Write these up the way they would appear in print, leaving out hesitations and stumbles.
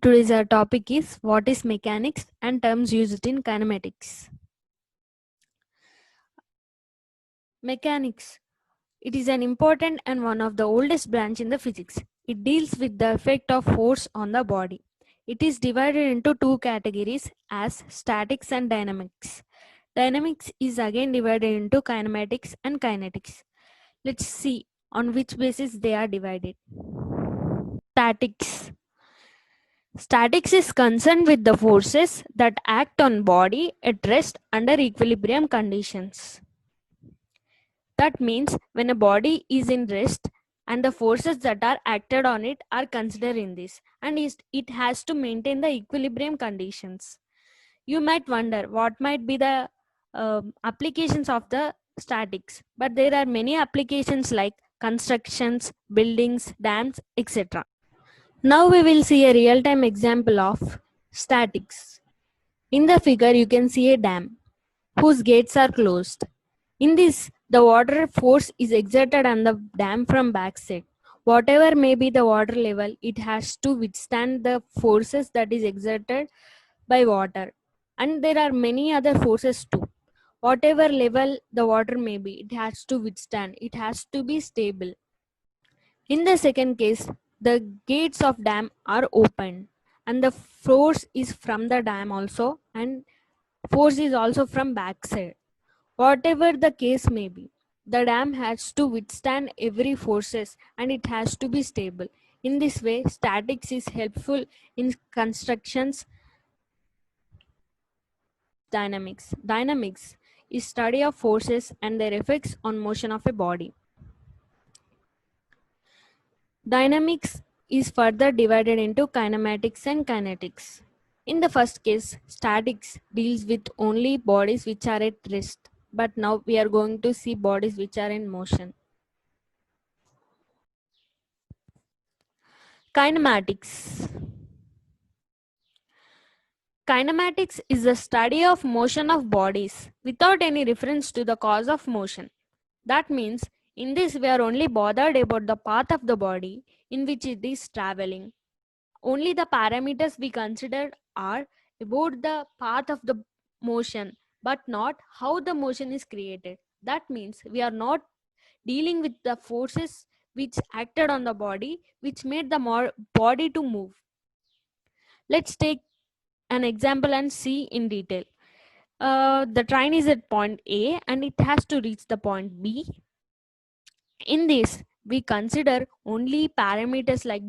Today's our topic is what is mechanics and terms used in kinematics. Mechanics. It is an important and one of the oldest branch in the physics. It deals with the effect of force on the body. It is divided into two categories as statics and dynamics. Dynamics is again divided into kinematics and kinetics. Let's see on which basis they are divided. Statics. Statics is concerned with the forces that act on body at rest under equilibrium conditions. That means when a body is in rest and the forces that are acted on it are considered in this and it has to maintain the equilibrium conditions. You might wonder what might be the applications of the statics, but there are many applications like constructions, buildings, dams, etc. Now we will see a real-time example of statics. In the figure you can see a dam whose gates are closed. In this, the water force is exerted on the dam from backside. Whatever may be the water level, it has to withstand the forces that is exerted by water. And there are many other forces too. Whatever level the water may be, it has to withstand. It has to be stable. In the second case, the gates of dam are open and the force is from the dam also and force is also from backside. Whatever the case may be, the dam has to withstand every forces and it has to be stable. In this way, statics is helpful in constructions. Dynamics. Dynamics is study of forces and their effects on motion of a body. Dynamics is further divided into kinematics and kinetics. In the first case, statics deals with only bodies which are at rest, but now we are going to see bodies which are in motion. Kinematics. Kinematics is the study of motion of bodies without any reference to the cause of motion. That means in this we are only bothered about the path of the body in which it is traveling. Only the parameters we consider are about the path of the motion, but not how the motion is created. That means we are not dealing with the forces which acted on the body, which made the body to move. Let's take an example and see in detail. The train is at point A and it has to reach the point B. In this, we consider only parameters like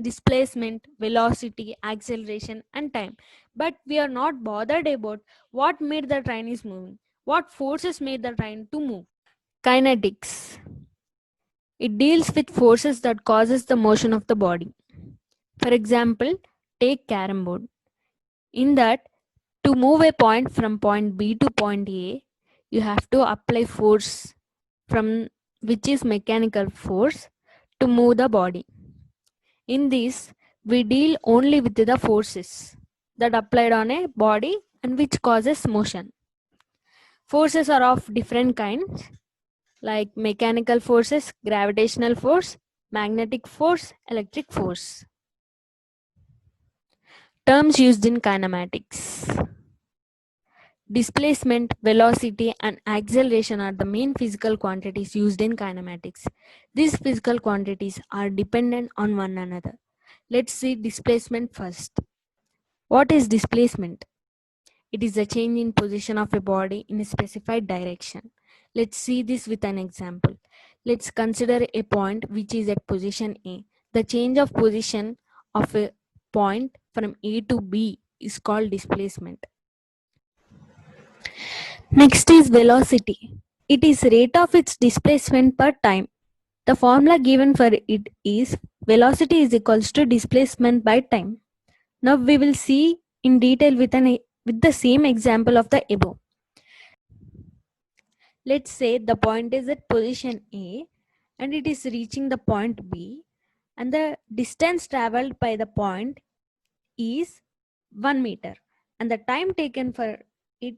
displacement, velocity, acceleration, and time. But we are not bothered about what made the train is moving, what forces made the train to move. Kinetics. It deals with forces that causes the motion of the body. For example, take carom board. In that, to move a point from point B to point A, you have to apply force from which is mechanical force to move the body. In this, we deal only with the forces that applied on a body and which causes motion. Forces are of different kinds like mechanical forces, gravitational force, magnetic force, electric force. Terms used in kinematics. Displacement, velocity, and acceleration are the main physical quantities used in kinematics. These physical quantities are dependent on one another. Let's see displacement first. What is displacement? It is a change in position of a body in a specified direction. Let's see this with an example. Let's consider a point which is at position A. The change of position of a point from A to B is called displacement. Next is velocity. It is rate of its displacement per time. The formula given for it is velocity is equals to displacement by time. Now we will see in detail with the same example of the above. Let's say the point is at position A and it is reaching the point B and the distance traveled by the point is 1 meter and the time taken for it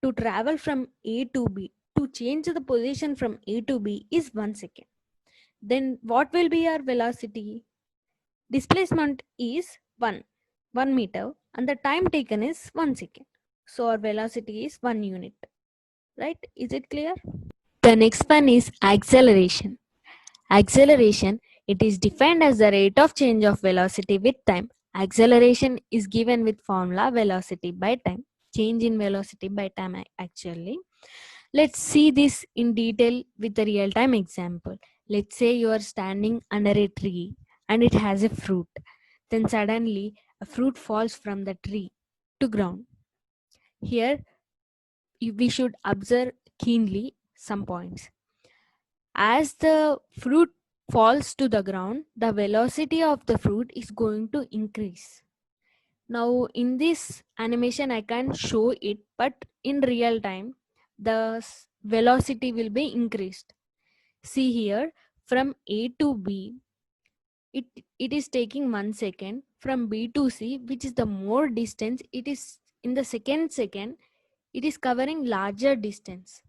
to travel from A to B to change the position from A to B is 1 second. Then what will be our velocity? Displacement is 1. 1 meter, and the time taken is 1 second. So our velocity is 1 unit. Right? Is it clear? The next one is acceleration. Acceleration, it is defined as the rate of change of velocity with time. Acceleration is given with formula velocity by time. Change in velocity by time actually. Let's see this in detail with a real-time example. Let's say you are standing under a tree and it has a fruit. Then suddenly a fruit falls from the tree to ground. Here we should observe keenly some points. As the fruit falls to the ground, the velocity of the fruit is going to increase. Now, in this animation, I can show it, but in real time, the velocity will be increased. See here, from A to B, it, it is taking 1 second. From B to C, which is the more distance, it is in the second, it is covering larger distance.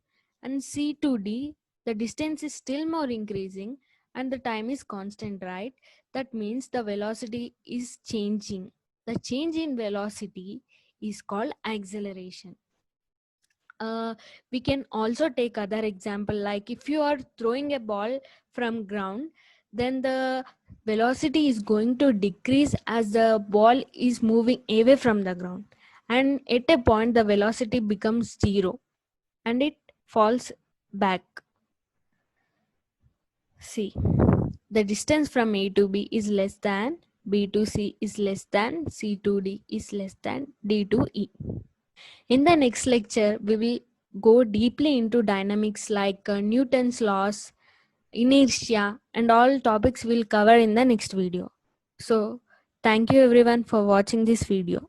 And C to D, the distance is still more increasing and the time is constant, right? That means the velocity is changing. The change in velocity is called acceleration. We can also take other example, like if you are throwing a ball from ground, then the velocity is going to decrease as the ball is moving away from the ground, and at a point the velocity becomes zero and it falls back. See, the distance from A to B is less than, B to C is less than, C to D is less than, D to E. In the next lecture, we will go deeply into dynamics like Newton's laws, inertia, and all topics we'll cover in the next video. So, thank you everyone for watching this video.